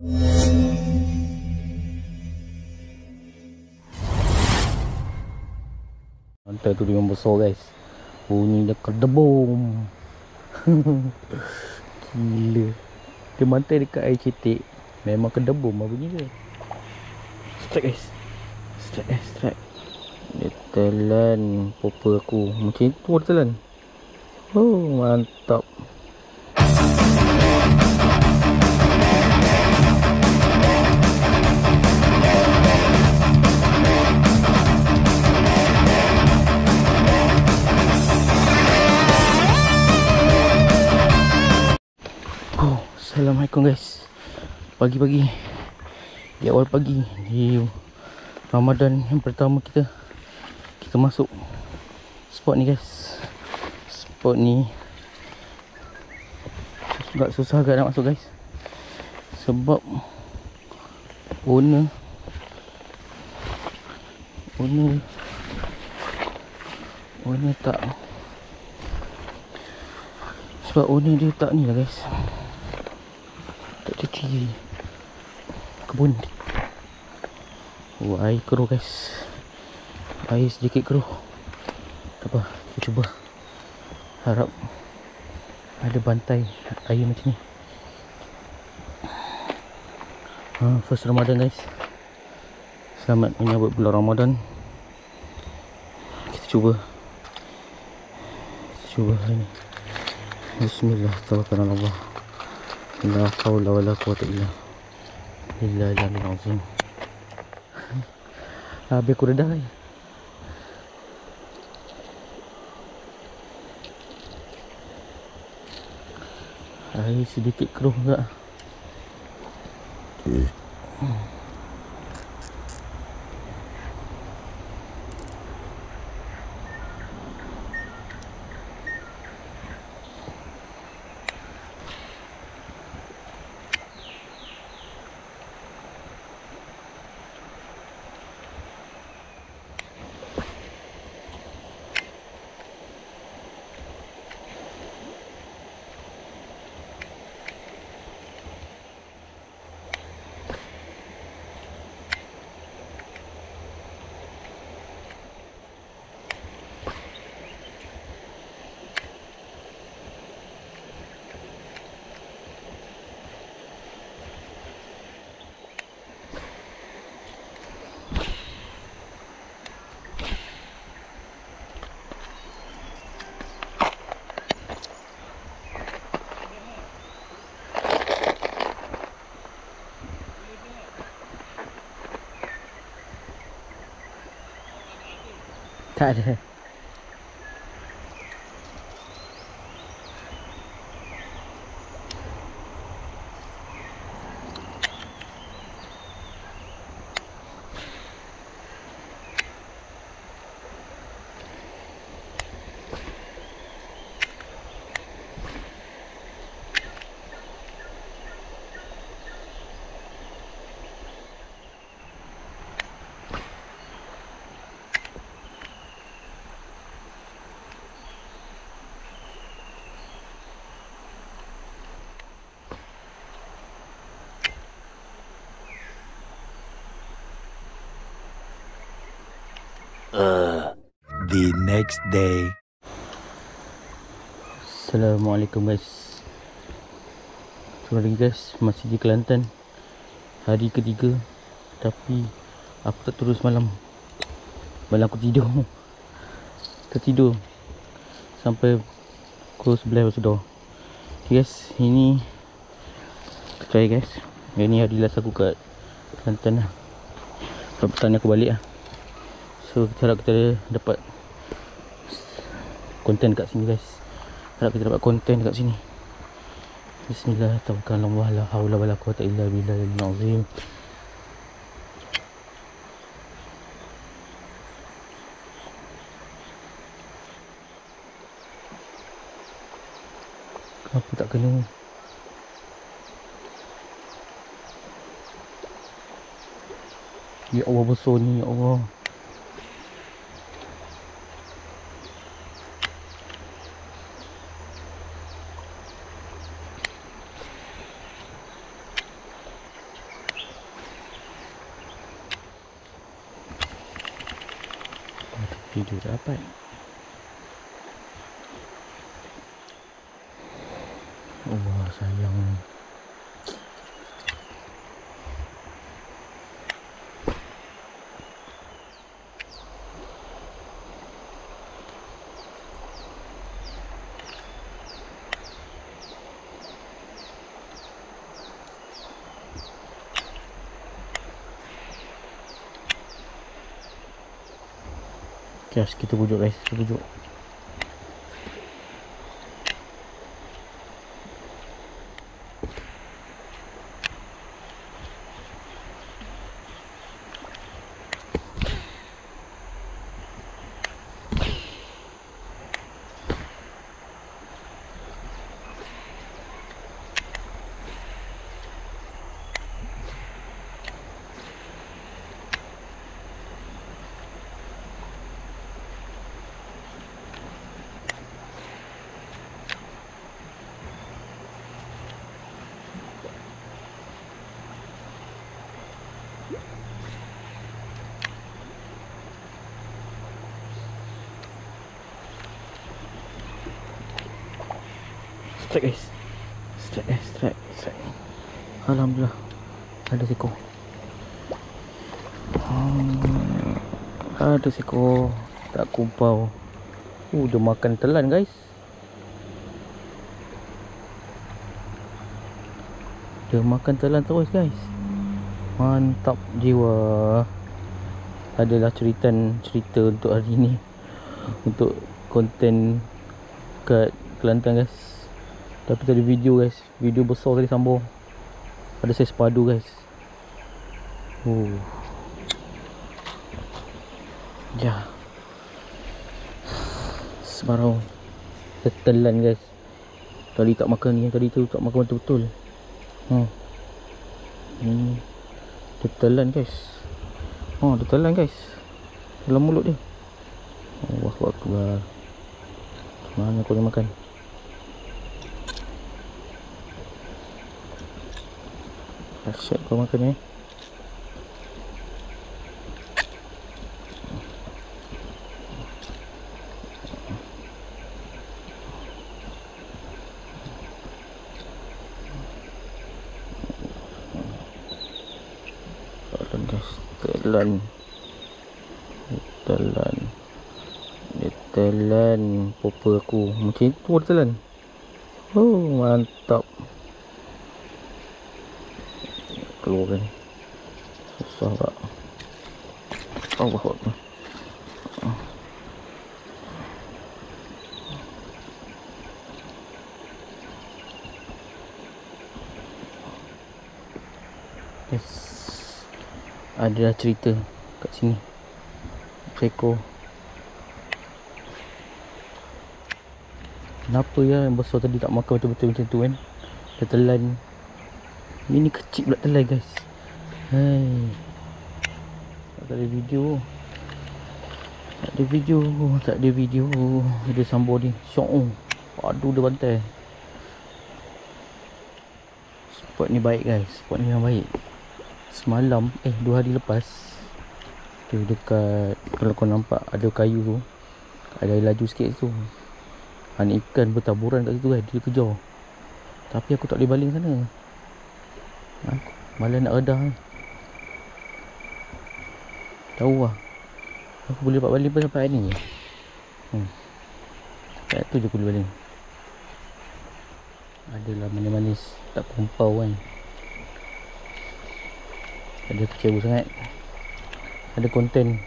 Pantai tu memang besar guys. Bunyi dia kedebum. Gila. Dia pantai dekat air cetek. Memang kedebum lah bunyi dia. Strike guys. Strike. Dia telan popper aku. Macam itu dia telan. Oh mantap. Assalamualaikum guys. Pagi-pagi, di awal pagi, di Ramadan yang pertama kita masuk spot ni guys. Spot ni agak susah agak nak masuk guys, sebab owner tak, sebab owner dia tak ni lah guys, tak cuci kebun. Air keruh guys, air sedikit keruh. Tak apa, kita cuba, harap ada bantai air macam ni. First Ramadan guys, selamat menyambut bulan Ramadan. Kita cuba hari ni. Bismillah, tawakkalna Allah. La haula wala quwwata illa billahil azim. Habis aku redah ni. Air sedikit keruh juga. Tak ada. The next day. Assalamualaikum guys. Sorry guys, masih di Kelantan, hari ketiga. Tapi aku tak turun semalam. Malam aku tertidur sampai pukul 11 sudah. Okay guys, ini kita try guys. Ini hari last aku kat Kelantan lah. Sebab petang ni aku balik lah. So harap kita dapat konten kat sini guys. Harap kita dapat konten kat sini. Bismillah, tawakkalna Allah, la haula wala quwwata illa billahil azim. Kenapa tak kena? Ya Allah, besar ni, ya Allah. Tidur tak dapat. Allah sayang ni. Guys, kita pujuk guys, kita pujuk. Strike guys. Strike. Alhamdulillah. Ada seekor. Ada seekor. Tak kumpau. Dia makan telan guys. Dia makan telan terus guys. Mantap jiwa. Adalah cerita untuk hari ni. Untuk konten kat Kelantan guys. Tapi tadi video guys. Video besar tadi sambung. Ada saiz padu guys. Ya. Sebarang tetelan guys. Tadi tak makan ni. Tadi tu tak makan betul-betul. Tetelan guys. Tetelan guys. Dalam mulut dia. Allahu Akbar. Mana kau nak makan? Asyik kau makan ni. Telan popo aku. Macam itu ada telan. Mantap. Keluar kan. Susah tak. Allah Akbar. Yes. Ada cerita kat sini. Seekor. Kenapa ya yang besar tadi tak makan betul-betul macam tu kan? Dia telan. Ini kecil pula telan guys. Tak ada video. Tak ada video. Dia sambung ni. Syok. Aduh dia bantai. Spot ni baik guys. Spot ni memang baik. Semalam 2 hari lepas tu dekat, kalau kau nampak ada kayu tu, ada air laju sikit tu, anak ikan bertaburan kat situ guys. Dia kejar. Tapi aku tak boleh baling sana. Aku malas nak redah. Tahu lah. Aku boleh dapat baling pun sampai ni. Kat tu je aku boleh baling. Adalah manis-manis. Tak kumpau kan. Ada kecewa sangat. Ada konten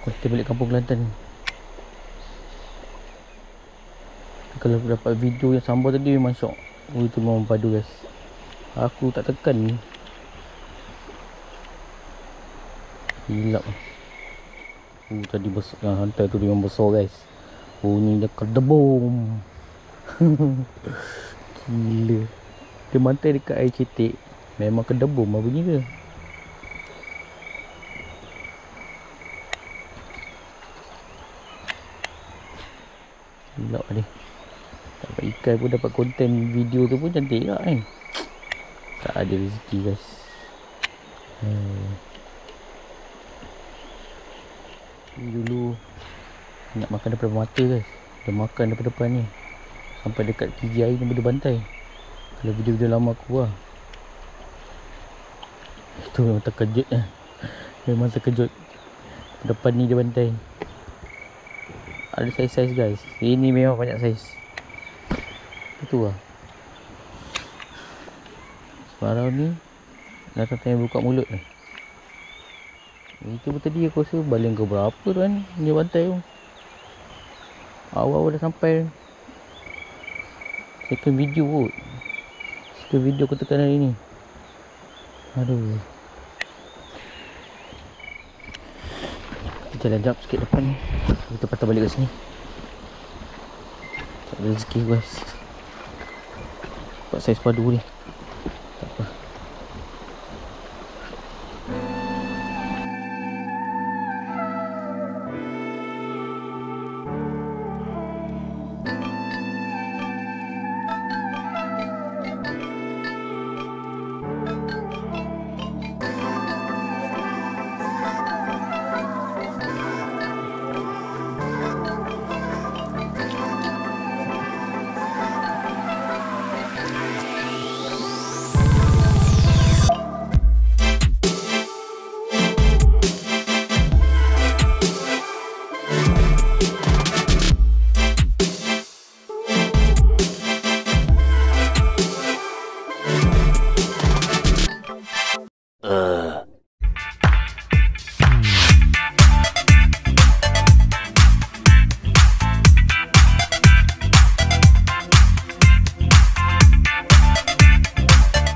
balik kampung Kelantan. Kalau dapat video yang sambal tadi memang syok. Itu memang padu guys. Aku tak tekan. Hilap. Tadi besar. Yang hantar tu memang besar guys. Ni dia kedebum. Gila. Dia mantai dekat air cetek. Memang kedebum lah bunyi ke. Hilap dia. Dapat ikan pun, dapat konten video tu pun cantik tak kan. Tak ada rezeki guys. Ni dulu nak makan daripada mata guys. Dia makan daripada depan ni sampai dekat gigi air ni boleh bantai. Kalau video-video lama aku lah. Itu memang terkejut lah. Memang terkejut. Depan ni dia bantai. Ada saiz-saiz guys. Ini memang banyak saiz. Itu lah. Sekarang ni dah tengah buka mulut ni. Itu pun tadi aku rasa baling ke berapa tu kan dia bantai tu. Awal-awal dah sampai. Second video kot. Second video aku tekan hari ni. Aduh. Kita jalan jap sikit depan ni. Kita patah balik kat sini. Tak ada rezeki guys. Dapat saiz padu ni.